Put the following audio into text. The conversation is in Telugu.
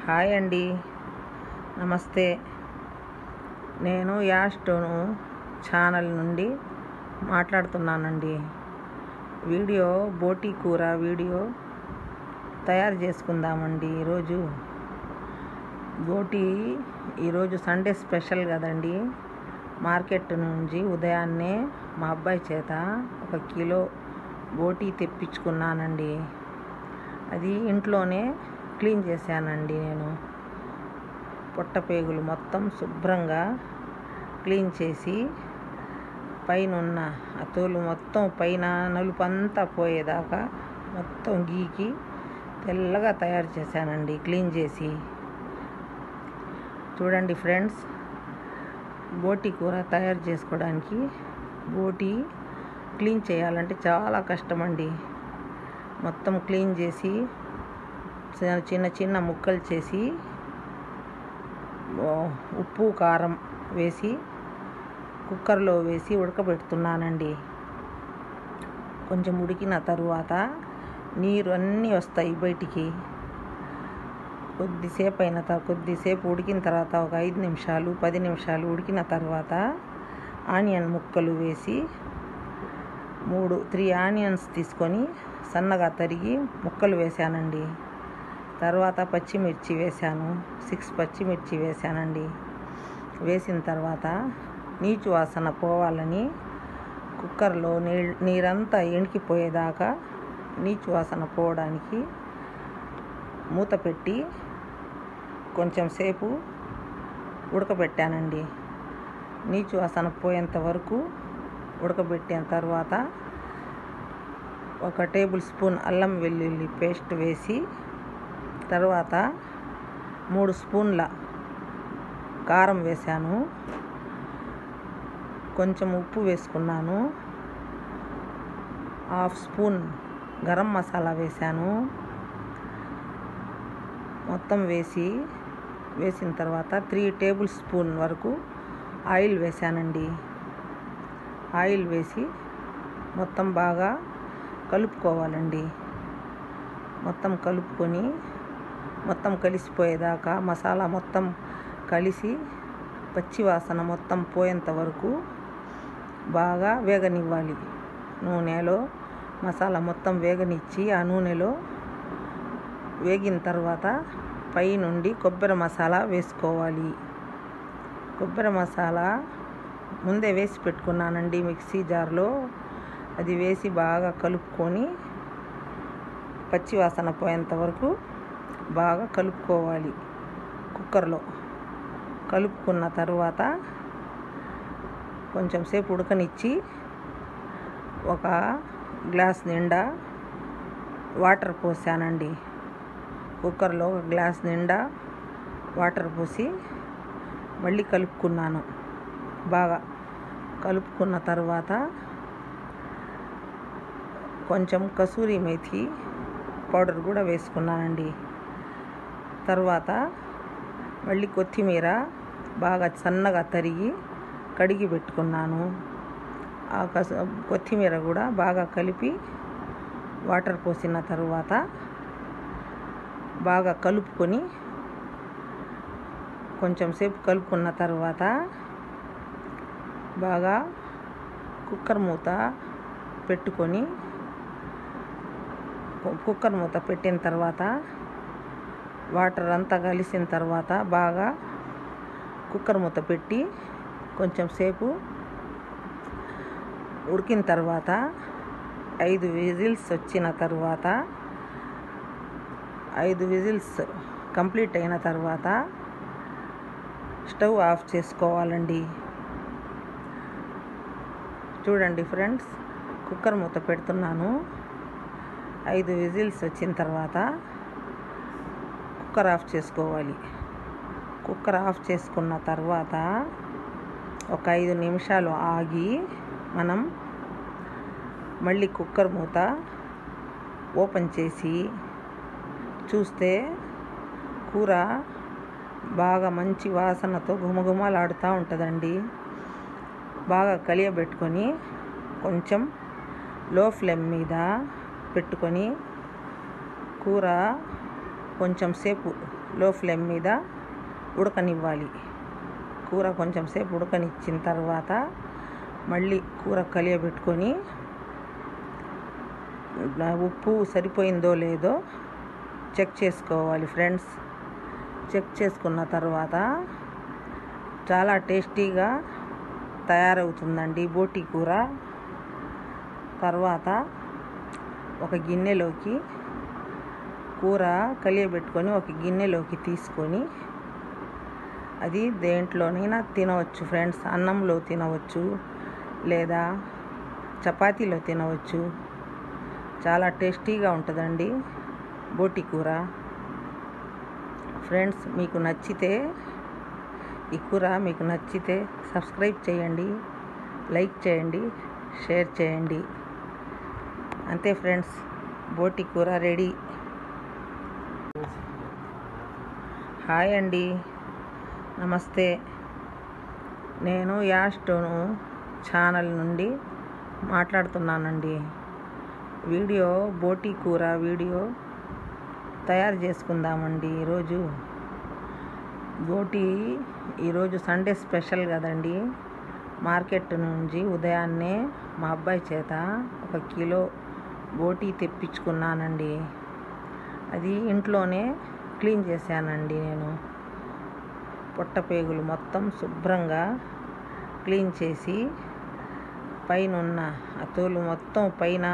హాయ్ అండి, నమస్తే. నేను యాస్టోను ఛానల్ నుండి మాట్లాడుతున్నానండి. బోటి కూర వీడియో తయారు చేసుకుందామండి. ఈరోజు సండే స్పెషల్ కదండి. మార్కెట్ నుంచి ఉదయాన్నే మా అబ్బాయి చేత 1 కిలో బోటి తెప్పించుకున్నానండి. అది ఇంట్లోనే క్లీన్ చేశానండి. నేను పొట్టపేగులు మొత్తం శుభ్రంగా క్లీన్ చేసి పైన ఉన్న ఆ తోలు మొత్తం పైన నలుపు అంతా పోయేదాకా మొత్తం గీకి తెల్లగా తయారు చేశానండి. క్లీన్ చేసి చూడండి ఫ్రెండ్స్, బోటి కూర తయారు చేసుకోవడానికి బోటి క్లీన్ చేయాలంటే చాలా కష్టమండి. మొత్తం క్లీన్ చేసి చిన్న చిన్న ముక్కలు చేసి ఉప్పు కారం వేసి కుక్కర్లో వేసి ఉడకబెడుతున్నానండి. కొంచెం ఉడికిన తరువాత నీరు అన్నీ వస్తాయి బయటికి. కొద్దిసేపు ఉడికిన తర్వాత ఒక 5 నిమిషాలు 10 నిమిషాలు ఉడికిన తర్వాత ఆనియన్ ముక్కలు వేసి 3 ఆనియన్స్ తీసుకొని సన్నగా తరిగి ముక్కలు వేశానండి. తర్వాత పచ్చిమిర్చి వేశాను, 6 పచ్చిమిర్చి వేశానండి. వేసిన తర్వాత నీచు వాసన పోవాలని కుక్కర్లో నీరంతా ఎనికిపోయేదాకా నీచు వాసన పోవడానికి మూత పెట్టి కొంచెం సేపు ఉడకబెట్టానండి. నీచు వాసన పోయేంత వరకు ఉడకబెట్టిన తర్వాత 1 టేబుల్ స్పూన్ అల్లం వెల్లుల్లి పేస్ట్ వేసి తర్వాత 3 స్పూన్ల కారం వేశాను, కొంచెం ఉప్పు వేసుకున్నాను, 1/2 స్పూన్ గరం మసాలా వేశాను. మొత్తం వేసిన తర్వాత 3 టేబుల్ స్పూన్ వరకు ఆయిల్ వేశానండి. ఆయిల్ వేసి మొత్తం బాగా కలుపుకోవాలండి. మొత్తం కలుపుకొని మొత్తం కలిసిపోయేదాకా మసాలా మొత్తం కలిసి పచ్చి వాసన మొత్తం పోయేంత వరకు బాగా వేగనివ్వాలి. నూనెలో మసాలా మొత్తం వేగనిచ్చి ఆ నూనెలో వేగిన తర్వాత పై నుండి కొబ్బరి మసాలా వేసుకోవాలి. కొబ్బరి మసాలా ముందే వేసి పెట్టుకున్నానండి మిక్సీ జార్లో. అది వేసి బాగా కలుపుకొని పచ్చి వాసన పోయేంత వరకు బాగా కలుపుకోవాలి. కుక్కర్లో కలుపుకున్న తర్వాత కొంచెం సేపు ఉడకనిచ్చి 1 గ్లాస్ నిండా వాటర్ పోసానండి. కుక్కర్లో 1 గ్లాస్ నిండా వాటర్ పోసి మళ్ళీ కలుపుకున్నాను. బాగా కలుపుకున్న తర్వాత కొంచెం కసూరి మేథి పౌడర్ కూడా వేసుకున్నానండి. తర్వాత మళ్ళీ కొత్తిమీర బాగా సన్నగా తరిగి కడిగి పెట్టుకున్నాను. ఆ కొత్తిమీర కూడా బాగా కలిపి వాటర్ పోసిన తర్వాత బాగా కలుపుకొని కొంచెం సేపు కలుపుకున్న తర్వాత బాగా కుక్కర్ మూత పెట్టిన తర్వాత వాటర్ అంతా కలిసిన తర్వాత బాగా కుక్కర్ మూత పెట్టి కొంచెం సేపు ఉడికిన తర్వాత 5 విజిల్స్ వచ్చిన తర్వాత 5 విజిల్స్ కంప్లీట్ అయిన తర్వాత స్టవ్ ఆఫ్ చేసుకోవాలండి. చూడండి ఫ్రెండ్స్, కుక్కర్ మూత పెడుతున్నాను. 5 విజిల్స్ వచ్చిన తర్వాత కుక్కర్ ఆఫ్ చేసుకోవాలి. కుక్కర్ ఆఫ్ చేసుకున్న తర్వాత ఒక 5 నిమిషాలు ఆగి మనం మళ్ళీ కుక్కర్ మూత ఓపెన్ చేసి చూస్తే కూర బాగా మంచి వాసనతో గుమగుమలాడుతూ ఉంటుందండి. బాగా కలియబెట్టుకొని కొంచెం లో ఫ్లేమ్ మీద పెట్టుకొని కూర కొంచెం సేపు లో ఫ్లేమ్ మీద ఉడకనివ్వాలి. కూర కొంచెం సేపు ఉడకనిచ్చిన తర్వాత మళ్ళీ కూర కలియబెట్టుకొని ఉప్పు సరిపోయిందో లేదో చెక్ చేసుకోవాలి ఫ్రెండ్స్. చెక్ చేసుకున్న తర్వాత చాలా టేస్టీగా తయారవుతుందండి బోటి కూర. తర్వాత ఒక గిన్నెలోకి కూర కలియబెట్టుకొని ఒక గిన్నెలోకి తీసుకొని అది దేంట్లోనైనా తినవచ్చు ఫ్రెండ్స్. అన్నంలో తినవచ్చు లేదా చపాతీలో తినవచ్చు. చాలా టేస్టీగా ఉంటుందండి బోటి కూర. ఫ్రెండ్స్, మీకు నచ్చితే ఈ కూర మీకు నచ్చితే సబ్స్క్రైబ్ చేయండి, లైక్ చేయండి, షేర్ చేయండి. అంతే ఫ్రెండ్స్, బోటి కూర రెడీ. హాయ్ అండి, నమస్తే. నేను యాస్టోను ఛానల్ నుండి మాట్లాడుతున్నానండి. బోటి కూర వీడియో తయారు చేసుకుందామండి. ఈరోజు సండే స్పెషల్ కదండి. మార్కెట్ నుంచి ఉదయాన్నే మా అబ్బాయి చేత 1 కిలో బోటి తెప్పించుకున్నానండి. అది ఇంట్లోనే క్లీన్ చేశానండి. నేను పొట్టపేగులు మొత్తం శుభ్రంగా క్లీన్ చేసి పైన ఉన్న ఆ తోలు మొత్తం పైన